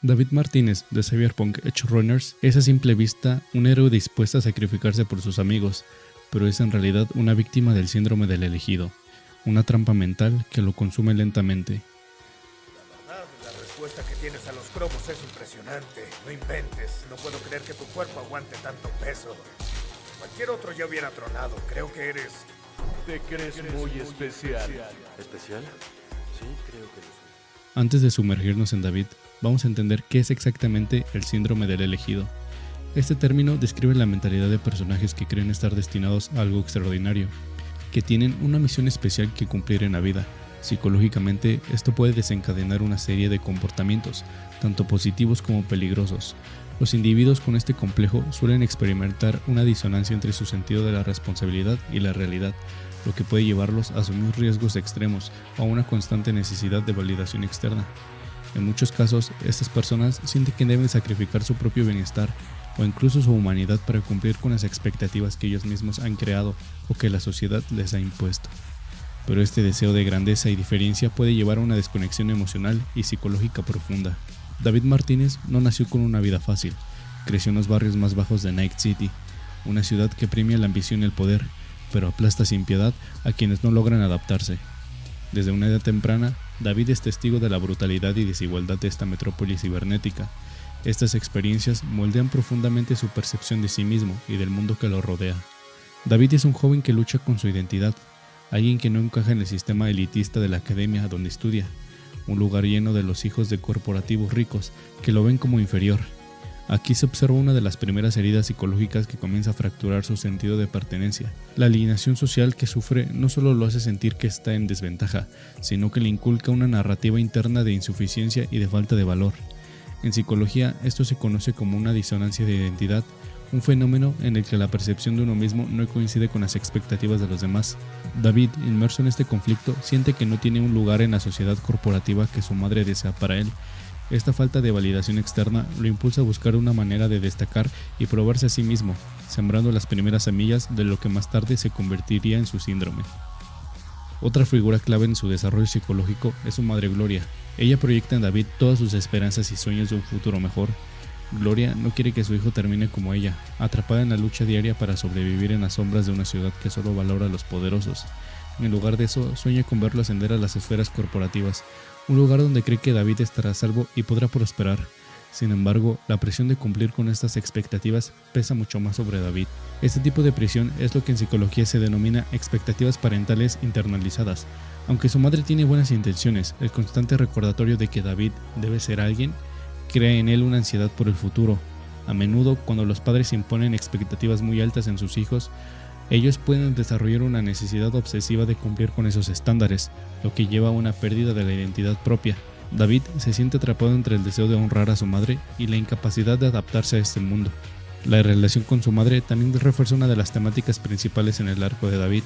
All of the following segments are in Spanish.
David Martínez, de Cyberpunk Edge Runners, es a simple vista un héroe dispuesto a sacrificarse por sus amigos, pero es en realidad una víctima del síndrome del elegido, una trampa mental que lo consume lentamente. La verdad, la respuesta que tienes a los cromos es impresionante. No inventes, no puedo creer que tu cuerpo aguante tanto peso. Cualquier otro ya hubiera tronado, creo que eres... Te crees muy especial. ¿Especial? Sí, creo que lo soy. Antes de sumergirnos en David, vamos a entender qué es exactamente el síndrome del elegido. Este término describe la mentalidad de personajes que creen estar destinados a algo extraordinario, que tienen una misión especial que cumplir en la vida. Psicológicamente, esto puede desencadenar una serie de comportamientos, tanto positivos como peligrosos. Los individuos con este complejo suelen experimentar una disonancia entre su sentido de la responsabilidad y la realidad, lo que puede llevarlos a asumir riesgos extremos o a una constante necesidad de validación externa. En muchos casos, estas personas sienten que deben sacrificar su propio bienestar o incluso su humanidad para cumplir con las expectativas que ellos mismos han creado o que la sociedad les ha impuesto. Pero este deseo de grandeza y diferencia puede llevar a una desconexión emocional y psicológica profunda. David Martínez no nació con una vida fácil. Creció en los barrios más bajos de Night City, una ciudad que premia la ambición y el poder, pero aplasta sin piedad a quienes no logran adaptarse. Desde una edad temprana, David es testigo de la brutalidad y desigualdad de esta metrópoli cibernética. Estas experiencias moldean profundamente su percepción de sí mismo y del mundo que lo rodea. David es un joven que lucha con su identidad, alguien que no encaja en el sistema elitista de la academia donde estudia, un lugar lleno de los hijos de corporativos ricos que lo ven como inferior. Aquí se observa una de las primeras heridas psicológicas que comienza a fracturar su sentido de pertenencia. La alienación social que sufre no solo lo hace sentir que está en desventaja, sino que le inculca una narrativa interna de insuficiencia y de falta de valor. En psicología, esto se conoce como una disonancia de identidad, un fenómeno en el que la percepción de uno mismo no coincide con las expectativas de los demás. David, inmerso en este conflicto, siente que no tiene un lugar en la sociedad corporativa que su madre desea para él. Esta falta de validación externa lo impulsa a buscar una manera de destacar y probarse a sí mismo, sembrando las primeras semillas de lo que más tarde se convertiría en su síndrome. Otra figura clave en su desarrollo psicológico es su madre Gloria. Ella proyecta en David todas sus esperanzas y sueños de un futuro mejor. Gloria no quiere que su hijo termine como ella, atrapada en la lucha diaria para sobrevivir en las sombras de una ciudad que solo valora a los poderosos. En lugar de eso, sueña con verlo ascender a las esferas corporativas, un lugar donde cree que David estará a salvo y podrá prosperar. Sin embargo, la presión de cumplir con estas expectativas pesa mucho más sobre David. Este tipo de presión es lo que en psicología se denomina expectativas parentales internalizadas. Aunque su madre tiene buenas intenciones, el constante recordatorio de que David debe ser alguien crea en él una ansiedad por el futuro. A menudo, cuando los padres imponen expectativas muy altas en sus hijos, ellos pueden desarrollar una necesidad obsesiva de cumplir con esos estándares, lo que lleva a una pérdida de la identidad propia. David se siente atrapado entre el deseo de honrar a su madre y la incapacidad de adaptarse a este mundo. La relación con su madre también refuerza una de las temáticas principales en el arco de David,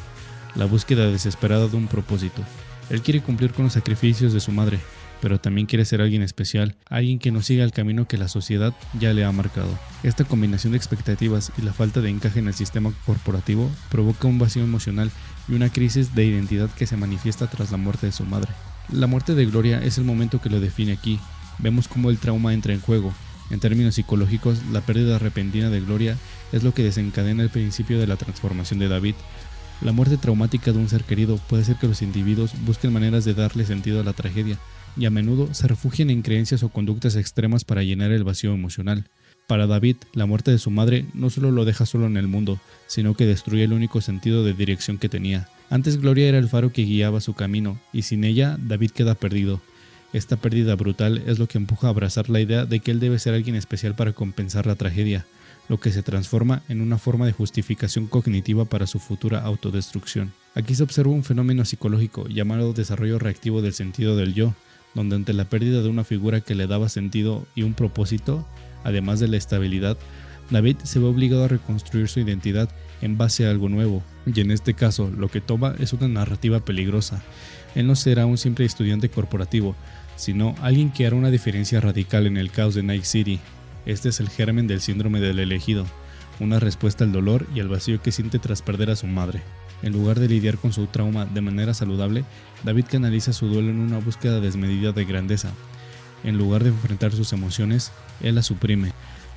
la búsqueda desesperada de un propósito. Él quiere cumplir con los sacrificios de su madre, pero también quiere ser alguien especial, alguien que no siga el camino que la sociedad ya le ha marcado. Esta combinación de expectativas y la falta de encaje en el sistema corporativo provoca un vacío emocional y una crisis de identidad que se manifiesta tras la muerte de su madre. La muerte de Gloria es el momento que lo define aquí. Vemos cómo el trauma entra en juego. En términos psicológicos, la pérdida repentina de Gloria es lo que desencadena el principio de la transformación de David. La muerte traumática de un ser querido puede hacer que los individuos busquen maneras de darle sentido a la tragedia, y a menudo se refugian en creencias o conductas extremas para llenar el vacío emocional. Para David, la muerte de su madre no solo lo deja solo en el mundo, sino que destruye el único sentido de dirección que tenía. Antes Gloria era el faro que guiaba su camino, y sin ella, David queda perdido. Esta pérdida brutal es lo que empuja a abrazar la idea de que él debe ser alguien especial para compensar la tragedia, lo que se transforma en una forma de justificación cognitiva para su futura autodestrucción. Aquí se observa un fenómeno psicológico llamado desarrollo reactivo del sentido del yo, donde ante la pérdida de una figura que le daba sentido y un propósito, además de la estabilidad, David se ve obligado a reconstruir su identidad en base a algo nuevo, y en este caso lo que toma es una narrativa peligrosa. Él no será un simple estudiante corporativo, sino alguien que hará una diferencia radical en el caos de Night City. Este es el germen del síndrome del elegido, una respuesta al dolor y al vacío que siente tras perder a su madre. En lugar de lidiar con su trauma de manera saludable, David canaliza su duelo en una búsqueda desmedida de grandeza. En lugar de enfrentar sus emociones, él las suprime.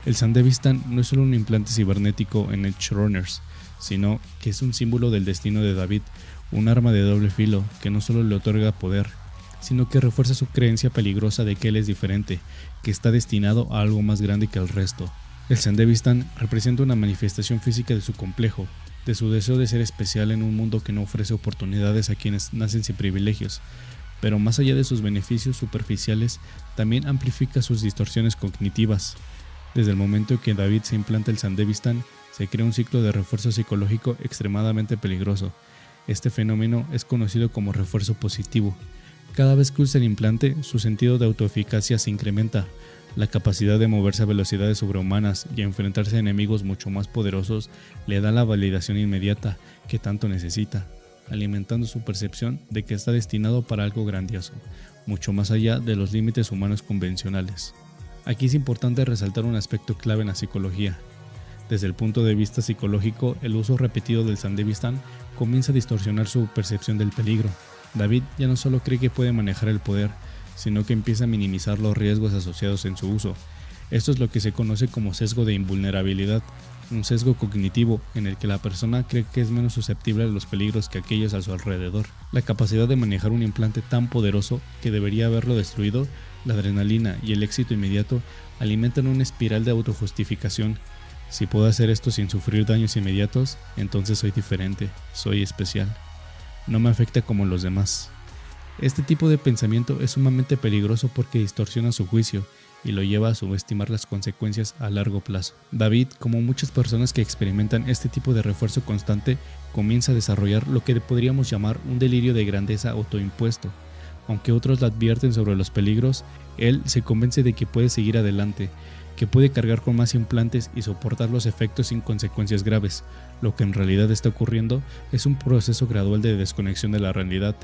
El Sandevistan no es solo un implante cibernético en Edgerunners, sino que es un símbolo del destino de David, un arma de doble filo que no solo le otorga poder, sino que refuerza su creencia peligrosa de que él es diferente, que está destinado a algo más grande que el resto. El Sandevistan representa una manifestación física de su complejo, de su deseo de ser especial en un mundo que no ofrece oportunidades a quienes nacen sin privilegios, pero más allá de sus beneficios superficiales, también amplifica sus distorsiones cognitivas. Desde el momento en que David se implanta el Sandevistan, se crea un ciclo de refuerzo psicológico extremadamente peligroso. Este fenómeno es conocido como refuerzo positivo. Cada vez que usa el implante, su sentido de autoeficacia se incrementa. La capacidad de moverse a velocidades sobrehumanas y a enfrentarse a enemigos mucho más poderosos le da la validación inmediata que tanto necesita, alimentando su percepción de que está destinado para algo grandioso, mucho más allá de los límites humanos convencionales. Aquí es importante resaltar un aspecto clave en la psicología. Desde el punto de vista psicológico, el uso repetido del Sandevistan comienza a distorsionar su percepción del peligro. David ya no solo cree que puede manejar el poder, sino que empieza a minimizar los riesgos asociados en su uso. Esto es lo que se conoce como sesgo de invulnerabilidad, un sesgo cognitivo en el que la persona cree que es menos susceptible a los peligros que aquellos a su alrededor. La capacidad de manejar un implante tan poderoso que debería haberlo destruido, la adrenalina y el éxito inmediato alimentan una espiral de autojustificación. Si puedo hacer esto sin sufrir daños inmediatos, entonces soy diferente, soy especial. No me afecta como los demás. Este tipo de pensamiento es sumamente peligroso porque distorsiona su juicio y lo lleva a subestimar las consecuencias a largo plazo. David, como muchas personas que experimentan este tipo de refuerzo constante, comienza a desarrollar lo que podríamos llamar un delirio de grandeza autoimpuesto. Aunque otros le advierten sobre los peligros, él se convence de que puede seguir adelante, que puede cargar con más implantes y soportar los efectos sin consecuencias graves. Lo que en realidad está ocurriendo es un proceso gradual de desconexión de la realidad.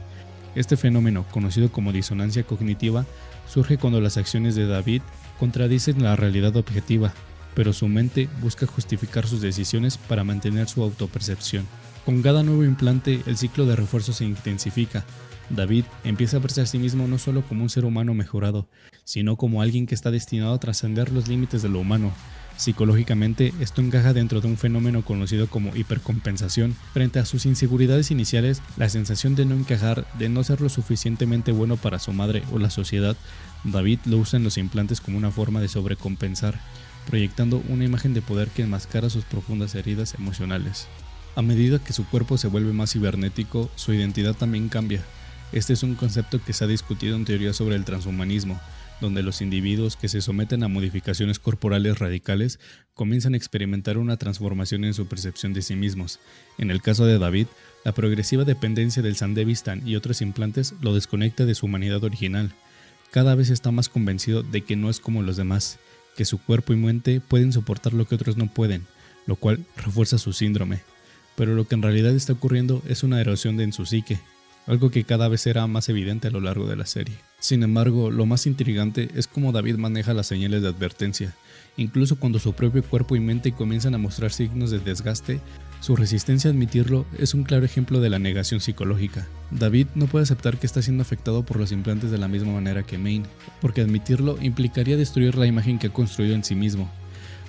Este fenómeno, conocido como disonancia cognitiva, surge cuando las acciones de David contradicen la realidad objetiva, pero su mente busca justificar sus decisiones para mantener su autopercepción. Con cada nuevo implante, el ciclo de refuerzo se intensifica. David empieza a verse a sí mismo no solo como un ser humano mejorado, sino como alguien que está destinado a trascender los límites de lo humano. Psicológicamente, esto encaja dentro de un fenómeno conocido como hipercompensación. Frente a sus inseguridades iniciales, la sensación de no encajar, de no ser lo suficientemente bueno para su madre o la sociedad, David lo usa en los implantes como una forma de sobrecompensar, proyectando una imagen de poder que enmascara sus profundas heridas emocionales. A medida que su cuerpo se vuelve más cibernético, su identidad también cambia. Este es un concepto que se ha discutido en teoría sobre el transhumanismo, donde los individuos que se someten a modificaciones corporales radicales comienzan a experimentar una transformación en su percepción de sí mismos. En el caso de David, la progresiva dependencia del Sandevistan y otros implantes lo desconecta de su humanidad original. Cada vez está más convencido de que no es como los demás, que su cuerpo y mente pueden soportar lo que otros no pueden, lo cual refuerza su síndrome. Pero lo que en realidad está ocurriendo es una erosión en su psique, algo que cada vez será más evidente a lo largo de la serie. Sin embargo, lo más intrigante es cómo David maneja las señales de advertencia. Incluso cuando su propio cuerpo y mente comienzan a mostrar signos de desgaste, su resistencia a admitirlo es un claro ejemplo de la negación psicológica. David no puede aceptar que está siendo afectado por los implantes de la misma manera que Maine, porque admitirlo implicaría destruir la imagen que ha construido en sí mismo.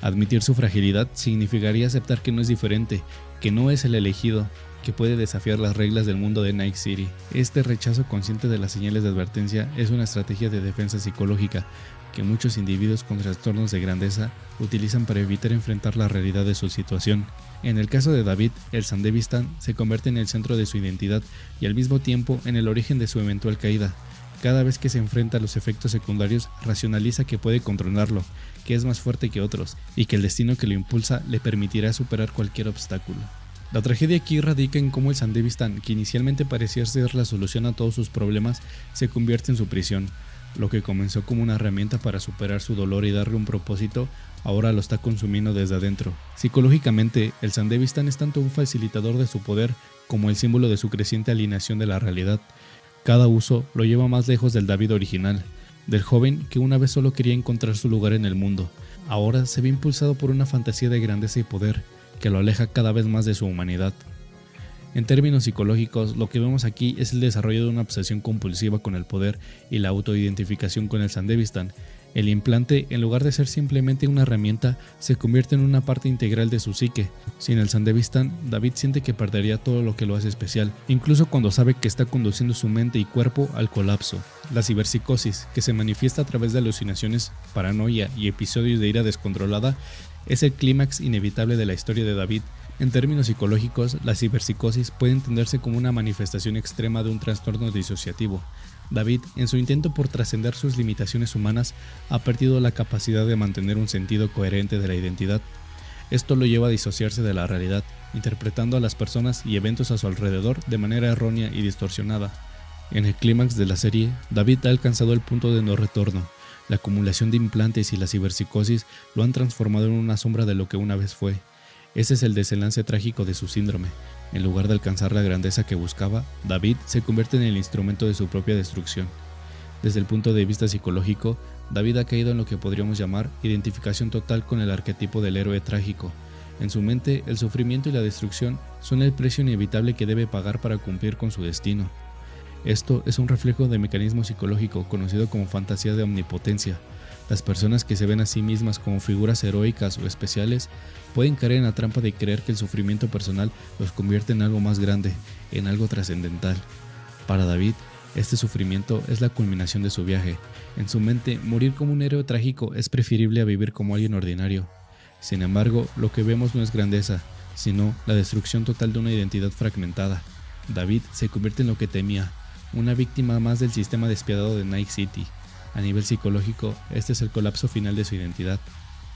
Admitir su fragilidad significaría aceptar que no es diferente, que no es el elegido, que puede desafiar las reglas del mundo de Night City. Este rechazo consciente de las señales de advertencia es una estrategia de defensa psicológica que muchos individuos con trastornos de grandeza utilizan para evitar enfrentar la realidad de su situación. En el caso de David, el Sandevistan se convierte en el centro de su identidad y al mismo tiempo en el origen de su eventual caída. Cada vez que se enfrenta a los efectos secundarios, racionaliza que puede controlarlo, que es más fuerte que otros y que el destino que lo impulsa le permitirá superar cualquier obstáculo. La tragedia aquí radica en cómo el Sandevistan, que inicialmente parecía ser la solución a todos sus problemas, se convierte en su prisión. Lo que comenzó como una herramienta para superar su dolor y darle un propósito, ahora lo está consumiendo desde adentro. Psicológicamente, el Sandevistan es tanto un facilitador de su poder como el símbolo de su creciente alienación de la realidad. Cada uso lo lleva más lejos del David original, del joven que una vez solo quería encontrar su lugar en el mundo. Ahora se ve impulsado por una fantasía de grandeza y poder, que lo aleja cada vez más de su humanidad. En términos psicológicos, lo que vemos aquí es el desarrollo de una obsesión compulsiva con el poder y la autoidentificación con el Sandevistan. El implante, en lugar de ser simplemente una herramienta, se convierte en una parte integral de su psique. Sin el Sandevistan, David siente que perdería todo lo que lo hace especial, incluso cuando sabe que está conduciendo su mente y cuerpo al colapso. La ciberpsicosis, que se manifiesta a través de alucinaciones, paranoia y episodios de ira descontrolada, es el clímax inevitable de la historia de David. En términos psicológicos, la ciberpsicosis puede entenderse como una manifestación extrema de un trastorno disociativo. David, en su intento por trascender sus limitaciones humanas, ha perdido la capacidad de mantener un sentido coherente de la identidad. Esto lo lleva a disociarse de la realidad, interpretando a las personas y eventos a su alrededor de manera errónea y distorsionada. En el clímax de la serie, David ha alcanzado el punto de no retorno. La acumulación de implantes y la ciberpsicosis lo han transformado en una sombra de lo que una vez fue. Ese es el desenlace trágico de su síndrome. En lugar de alcanzar la grandeza que buscaba, David se convierte en el instrumento de su propia destrucción. Desde el punto de vista psicológico, David ha caído en lo que podríamos llamar identificación total con el arquetipo del héroe trágico. En su mente, el sufrimiento y la destrucción son el precio inevitable que debe pagar para cumplir con su destino. Esto es un reflejo de mecanismo psicológico conocido como fantasía de omnipotencia. Las personas que se ven a sí mismas como figuras heroicas o especiales pueden caer en la trampa de creer que el sufrimiento personal los convierte en algo más grande, en algo trascendental. Para David, este sufrimiento es la culminación de su viaje. En su mente, morir como un héroe trágico es preferible a vivir como alguien ordinario. Sin embargo, lo que vemos no es grandeza, sino la destrucción total de una identidad fragmentada. David se convierte en lo que temía, una víctima más del sistema despiadado de Night City. A nivel psicológico, este es el colapso final de su identidad.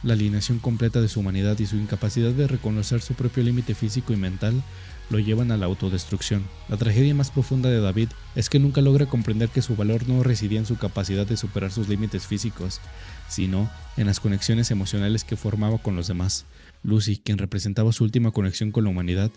La alineación completa de su humanidad y su incapacidad de reconocer su propio límite físico y mental lo llevan a la autodestrucción. La tragedia más profunda de David es que nunca logra comprender que su valor no residía en su capacidad de superar sus límites físicos, sino en las conexiones emocionales que formaba con los demás. Lucy, quien representaba su última conexión con la humanidad,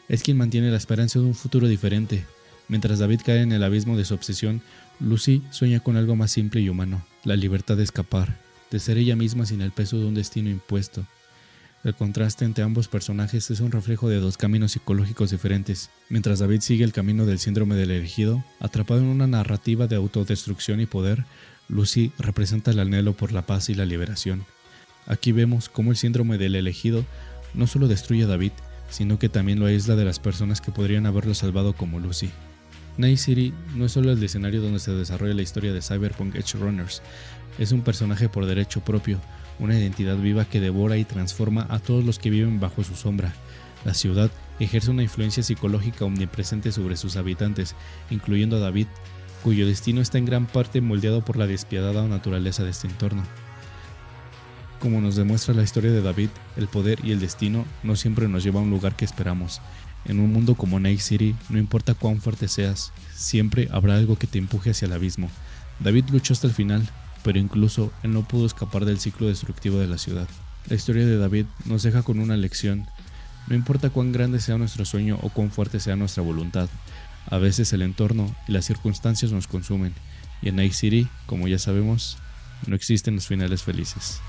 es quien mantiene la esperanza de un futuro diferente. Mientras David cae en el abismo de su obsesión, Lucy sueña con algo más simple y humano, la libertad de escapar, de ser ella misma sin el peso de un destino impuesto. El contraste entre ambos personajes es un reflejo de dos caminos psicológicos diferentes. Mientras David sigue el camino del síndrome del elegido, atrapado en una narrativa de autodestrucción y poder, Lucy representa el anhelo por la paz y la liberación. Aquí vemos cómo el síndrome del elegido no solo destruye a David, sino que también lo aísla de las personas que podrían haberlo salvado como Lucy. Night City no es solo el escenario donde se desarrolla la historia de Cyberpunk Edge Runners, es un personaje por derecho propio, una identidad viva que devora y transforma a todos los que viven bajo su sombra. La ciudad ejerce una influencia psicológica omnipresente sobre sus habitantes, incluyendo a David, cuyo destino está en gran parte moldeado por la despiadada naturaleza de este entorno. Como nos demuestra la historia de David, el poder y el destino no siempre nos lleva a un lugar que esperamos. En un mundo como Night City, no importa cuán fuerte seas, siempre habrá algo que te empuje hacia el abismo. David luchó hasta el final, pero incluso él no pudo escapar del ciclo destructivo de la ciudad. La historia de David nos deja con una lección. No importa cuán grande sea nuestro sueño o cuán fuerte sea nuestra voluntad, a veces el entorno y las circunstancias nos consumen, y en Night City, como ya sabemos, no existen los finales felices.